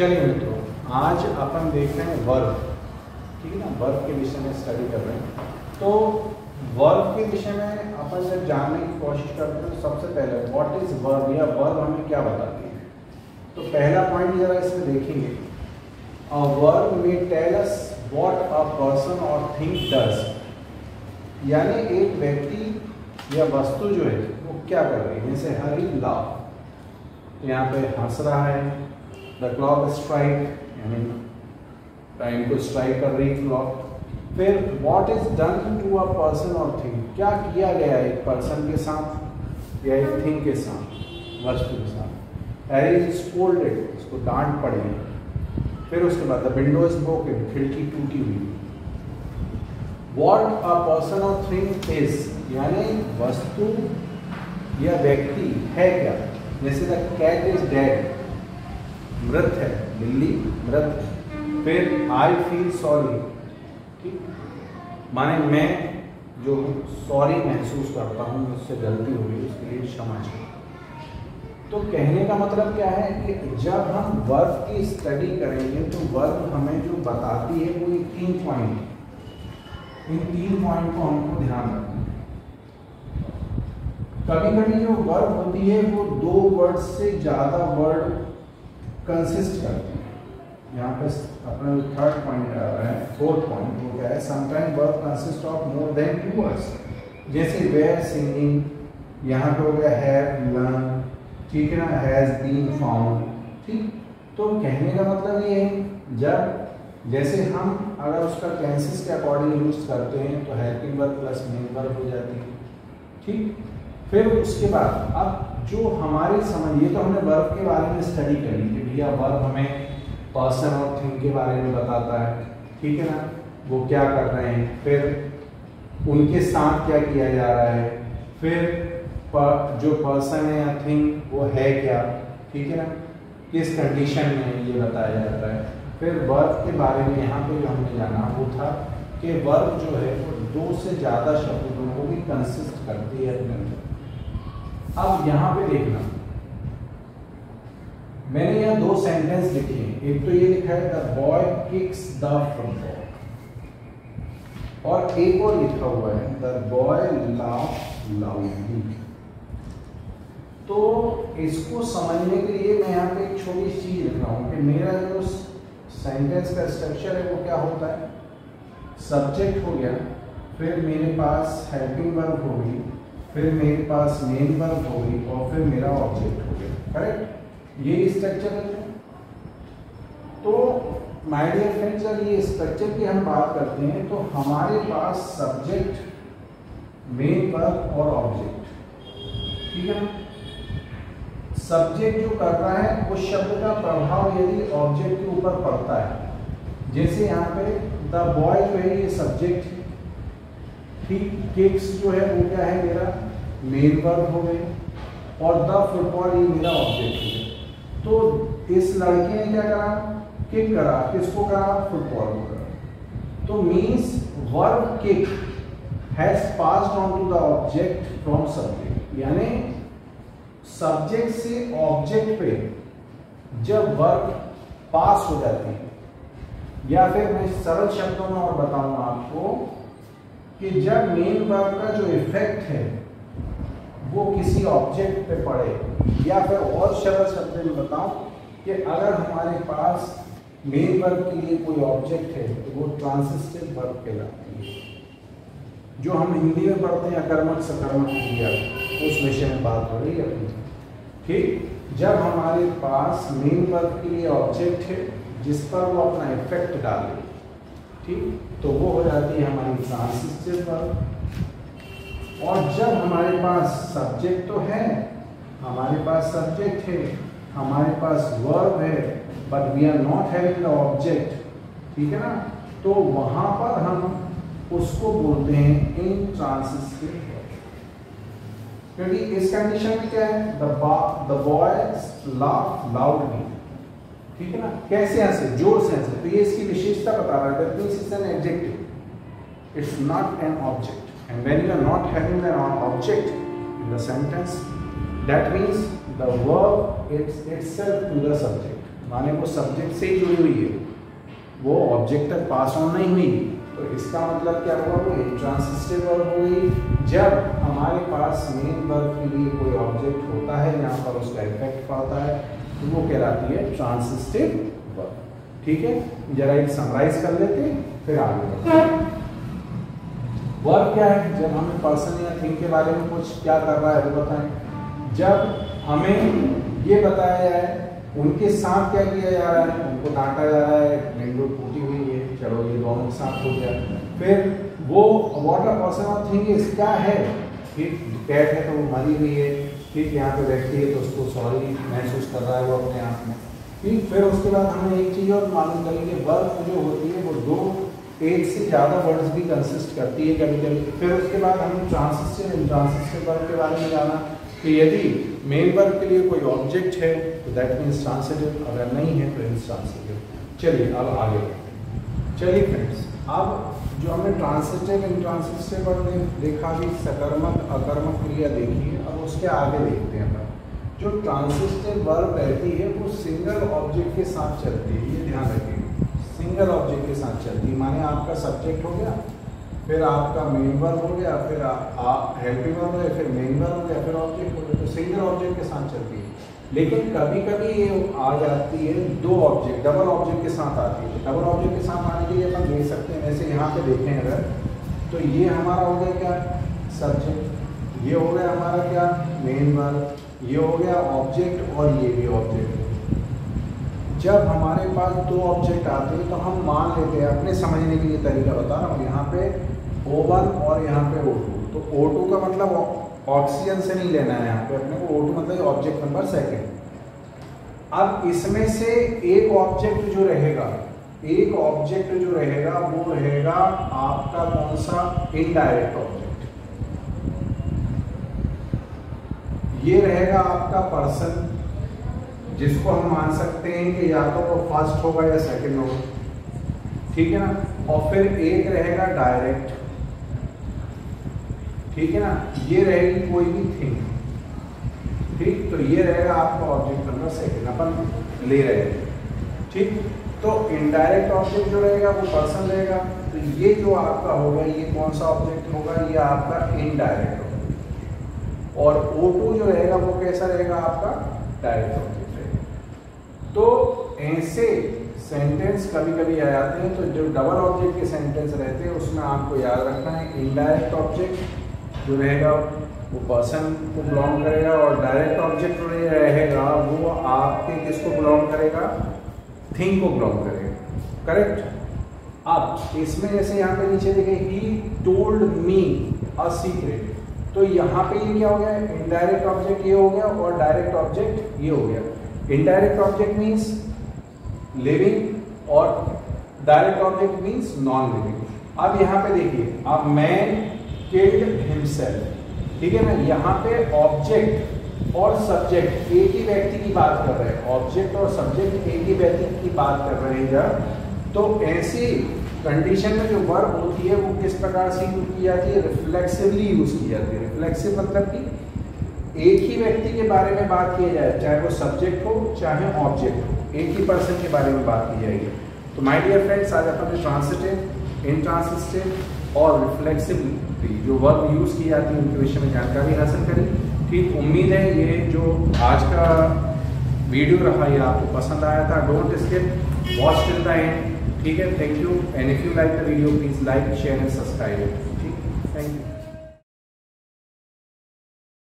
चलिए मित्रों, आज अपन देख रहे हैं वर्ब, ठीक है ना। वर्ब के विषय में स्टडी कर रहे हैं। तो वर्ब के विषय में अपन जब जानने की कोशिश करते हैं तो सबसे पहले व्हाट इज वर्ब या वर्ब हमें क्या बताती है। तो पहला पॉइंट जरा इसमें देखेंगे, अ वर्ब में tell us what a person or thing does, यानी एक व्यक्ति या वस्तु जो है वो क्या कर रही है। जैसे हरी लाव, यहाँ पे हंस रहा है, द क्लॉक स्ट्राइक यानी टाइम को स्ट्राइक कर रही क्लॉक। फिर what is done to a person or thing, क्या किया गया एक पर्सन के साथ या एक थिंग के साथ, वस्तु के साथ। हैरी इज स्कोल्डेड, उसको डांट पड़ी। फिर उसके बाद द विंडो इज ब्रोकन, खिड़की टूटी हुई। What a person or thing is, यानी वस्तु या व्यक्ति है क्या। जैसे द कैट इज डेड, मृत है, बिल्ली मृत है। फिर आई फील सॉरी, ठीक, माने मैं जो सॉरी महसूस करता हूँ, मुझसे गलती हुई, उसके लिए क्षमा चाहिए। तो कहने का मतलब क्या है कि जब हम वर्ब की स्टडी करेंगे तो वर्ब हमें जो बताती है वो ये 3 पॉइंट, इन 3 पॉइंट को हमको ध्यान रखना है। कभी कभी जो वर्ब होती है वो 2 वर्ड से ज़्यादा वर्ड कंसिस्ट करते हैं। यहाँ पे अपना जो 3rd पॉइंट आ रहा है, 4th पॉइंट वो क्या है, sometime verb consist of more than 2 words. जैसे वेयर सिंगिंग, यहाँ पे हो गया हैव लर्न, ठीक है ना, हैज बीन फाउंड, ठीक। तो कहने का मतलब ये है, जब जैसे हम अगर उसका टेंसेस के अकॉर्डिंग यूज करते हैं तो helping verb plus main verb हो जाती है, ठीक। फिर उसके बाद अब जो हमारे समझ, ये तो हमने वर्ब के बारे में स्टडी करी कि भैया वर्ब हमें पर्सन और थिंग के बारे में बताता है, ठीक है ना, वो क्या कर रहे हैं, फिर उनके साथ क्या किया जा रहा है, फिर जो पर्सन है या थिंग वो है क्या, ठीक है ना, किस कंडीशन में ये बताया जाता है। फिर वर्ब के बारे में यहाँ पे जो हमने जाना वो था कि वर्ब जो है वो 2 से ज़्यादा शब्दों को भी कंसिस्ट करती है अपने अंदर। अब यहाँ पे देखना, मैंने यहाँ 2 सेंटेंस लिखे हैं। एक तो ये लिखा है the boy kicks the football, और एक और लिखा हुआ है द बॉय लाफ्स लाउडली। तो इसको समझने के लिए मैं यहाँ पे एक छोटी सी चीज लिख रहा हूँ कि मेरा जो सेंटेंस का स्ट्रक्चर है वो क्या होता है, सब्जेक्ट हो गया, फिर मेरे पास हेल्पिंग वर्ब हो गई, फिर मेरे पास मेन वर्ब हो गई, और फिर मेरा ऑब्जेक्ट हो गया, करेक्ट। ये स्ट्रक्चर है। तो माय डियर फ्रेंड्स, जब ये स्ट्रक्चर की हम बात करते हैं तो हमारे पास सब्जेक्ट, मेन वर्ब और ऑब्जेक्ट, ठीक है ना। सब्जेक्ट जो कर रहा है उस शब्द का प्रभाव यदि ऑब्जेक्ट के ऊपर पड़ता है, जैसे यहाँ पे द बॉय जो है ये सब्जेक्ट है, ठीक, किक्स जो है वो क्या है, मेरा मेन वर्ब हो गए, और द फुटबॉल ये मेरा ऑब्जेक्ट हो गया। तो इस लड़के ने क्या करा, किक करा, किसको करा, फुटबॉल को करा। तो means verb kick has passed on to the object from subject, यानी सब्जेक्ट से ऑब्जेक्ट पे जब वर्ब पास हो जाती है, या फिर मैं सरल शब्दों में और बताऊंगा आपको कि जब मेन वर्ब का जो इफेक्ट है वो किसी ऑब्जेक्ट पे पड़े, या फिर और सरल शब्द में बताऊं कि अगर हमारे पास मेन वर्ब के लिए कोई ऑब्जेक्ट है तो वो ट्रांसिटिव वर्ब कहलाती है। जो हम हिंदी में पढ़ते हैं अकर्मक सकर्मक क्रिया, उस विषय में बात हो रही है अपनी, ठीक। जब हमारे पास मेन वर्ब के लिए ऑब्जेक्ट है जिस पर वो अपना इफेक्ट डाले, ठीक, तो वो हो जाती है हमारी ट्रांसिटिव वर्ब। और जब हमारे पास सब्जेक्ट तो है, हमारे पास सब्जेक्ट है, हमारे पास वर्ब है, but we are not having the object, ठीक है ना, तो वहां पर हम उसको बोलते हैं इंट्रांसिटिव वर्ब। क्योंकि इस कंडीशन में क्या है, द बॉय लाफ्ड लाउडली, ठीक है ना, कैसे हंसे, जोर से हंसे। तो ये इसकी विशेषता बता रहा है, that means it's an adjective, it's not an object. And when you are not having an object in the sentence, that means the verb is itself to the subject. माने वो सब्जेक्ट से ही जुड़ी हुई है, वो ऑब्जेक्ट तक pass on नहीं हुई, तो इसका मतलब क्या हुआ, वो इंट्रांसिटिव वर्ब हो गई। जब हमारे पास मेन वर्ब के लिए कोई ऑब्जेक्ट होता है, यहाँ पर उसका इफेक्ट पड़ता है, तो वो कहलाती है ट्रांसिटिव वर्ब। ठीक है, जरा एक समराइज कर लेते हैं फिर आगे बढ़ते हैं। वर्ब क्या है, जब हमें पर्सन या थिंग के बारे में कुछ क्या कर रहा है वो बताएं। जब हमें ये बताया जाए उनके साथ क्या किया जा रहा है, उनको डांटा जा रहा है, विंडो टूटी हुई है, चलो ये दोनों के साथ हो गया। फिर वो what a person or thing is क्या है, ठीक कैट है तो वो मरी हुई है, ठीक यहाँ पे बैठती है तो उसको सॉरी महसूस कर रहा है वो अपने आप में। ठीक, फिर उसके बाद हमें एक चीज़ और मालूम करेंगे, वर्ब जो होती है वो दो एक से ज़्यादा वर्ड्स भी कंसिस्ट करती है कभी कभी। फिर उसके बाद हमें ट्रांसिटिव इंट्रांसिटिव वर्ब के बारे में जाना कि यदि मेन वर्ब के लिए कोई ऑब्जेक्ट है तो दैट मीन्स ट्रांसिटिव, अगर नहीं है तो इंट्रांसिटिव। चलिए अब आगे बढ़ते हैं। चलिए फ्रेंड्स, अब जो हमने ट्रांसिटिव इंट्रांसिटिव वर्ब देखा भी, सकर्मक अकर्मक क्रिया देखी है, अब उसके आगे देखते हैं। जो ट्रांसिटिव वर्ब रहती है वो सिंगल ऑब्जेक्ट के साथ चलती है, ये ध्यान रखिए, सिंगल ऑब्जेक्ट के साथ चलती है। माने आपका सब्जेक्ट हो गया, फिर आपका मेन वर्ब हो गया, फिर हेल्पिंग वर्ब हो गया, फिर मेन वर्ब हो गया, फिर ऑब्जेक्ट हो गया, तो सिंगल ऑब्जेक्ट के साथ चलती है। लेकिन कभी कभी ये आ जाती है दो ऑब्जेक्ट, डबल ऑब्जेक्ट के साथ आती है। डबल ऑब्जेक्ट के साथ आने के लिए अपन देख सकते हैं, जैसे यहाँ पे देखें अगर, तो ये हमारा हो गया क्या, सब्जेक्ट, ये हो गया हमारा क्या, मेन वर्ब, ये हो गया ऑब्जेक्ट, और ये भी ऑब्जेक्ट। जब हमारे पास दो ऑब्जेक्ट आते हैं तो हम मान लेते हैं, अपने समझने के लिए तरीका बता रहा हूँ, यहाँ पे O1 और यहाँ पे O2, तो O2 का मतलब ऑक्सीजन से नहीं लेना है, यहाँ पे अपने को O2 मतलब ऑब्जेक्ट नंबर सेकेंड। अब इसमें से एक ऑब्जेक्ट जो रहेगा, एक ऑब्जेक्ट जो रहेगा वो रहेगा आपका कौन सा, इनडायरेक्ट ऑब्जेक्ट। ये रहेगा आपका पर्सन, जिसको हम मान सकते हैं कि या तो वो फर्स्ट होगा या सेकंड होगा, ठीक है ना। और फिर एक रहेगा डायरेक्ट, ठीक है ना, ये रहेगी कोई भी थिंग, ठीक, तो ये रहेगा आपका ऑब्जेक्ट नंबर सेकंड अपन ले रहे हैं, ठीक। तो इनडायरेक्ट ऑब्जेक्ट जो रहेगा वो पर्सन रहेगा, तो ये जो आपका होगा ये कौन सा ऑब्जेक्ट होगा, ये आपका इनडायरेक्ट ऑब्जेक्ट। और O2 जो रहेगा वो कैसा रहेगा, आपका डायरेक्ट ऑब्जेक्ट। तो ऐसे सेंटेंस कभी कभी आ जाते हैं, तो जो डबल ऑब्जेक्ट के सेंटेंस रहते हैं उसमें आपको याद रखना है, इनडायरेक्ट ऑब्जेक्ट जो रहेगा वो पर्सन को बिलोंग करेगा, और डायरेक्ट ऑब्जेक्ट जो रहेगा वो आपके किसको बिलोंग करेगा, थिंग को बिलोंग करेगा, करेक्ट। अब इसमें जैसे यहाँ पे नीचे देखें, he told me a secret, तो यहाँ पे ये क्या हो गया, इनडायरेक्ट ऑब्जेक्ट ये हो गया और डायरेक्ट ऑब्जेक्ट ये हो गया। इनडायरेक्ट ऑब्जेक्ट मीन्स लिविंग और direct object means non living. अब यहाँ पे देखिए, अब मैन किल्ड हिमसेल्फ, ठीक है ना, यहाँ पे ऑब्जेक्ट और सब्जेक्ट एक ही व्यक्ति की बात कर रहे हैं, ऑब्जेक्ट और सब्जेक्ट एक ही व्यक्ति की बात कर रहे हैं जब, तो ऐसी कंडीशन में जो वर्ब होती है वो किस प्रकार से यूज की जाती है, रिफ्लेक्सिवली यूज की जाती है। रिफ्लेक्सिव मतलब कि एक ही व्यक्ति के बारे में बात की जाए, चाहे वो सब्जेक्ट हो चाहे ऑब्जेक्ट हो, एक ही पर्सन के बारे में बात की जाएगी। तो माय डियर फ्रेंड्स, आज अपन ने ट्रांसिटिव, इंट्रांसिटिव और रिफ्लेक्सिवली जो वर्ब यूज की जाती है उनके विषय में जानकारी हासिल करी। ठीक, उम्मीद है ये जो आज का वीडियो रहा ये आपको पसंद आया था। Don't skip, watch till the end, ठीक है। Thank you, and if you like the video please like, share and subscribe. ठीक, थैंक यू।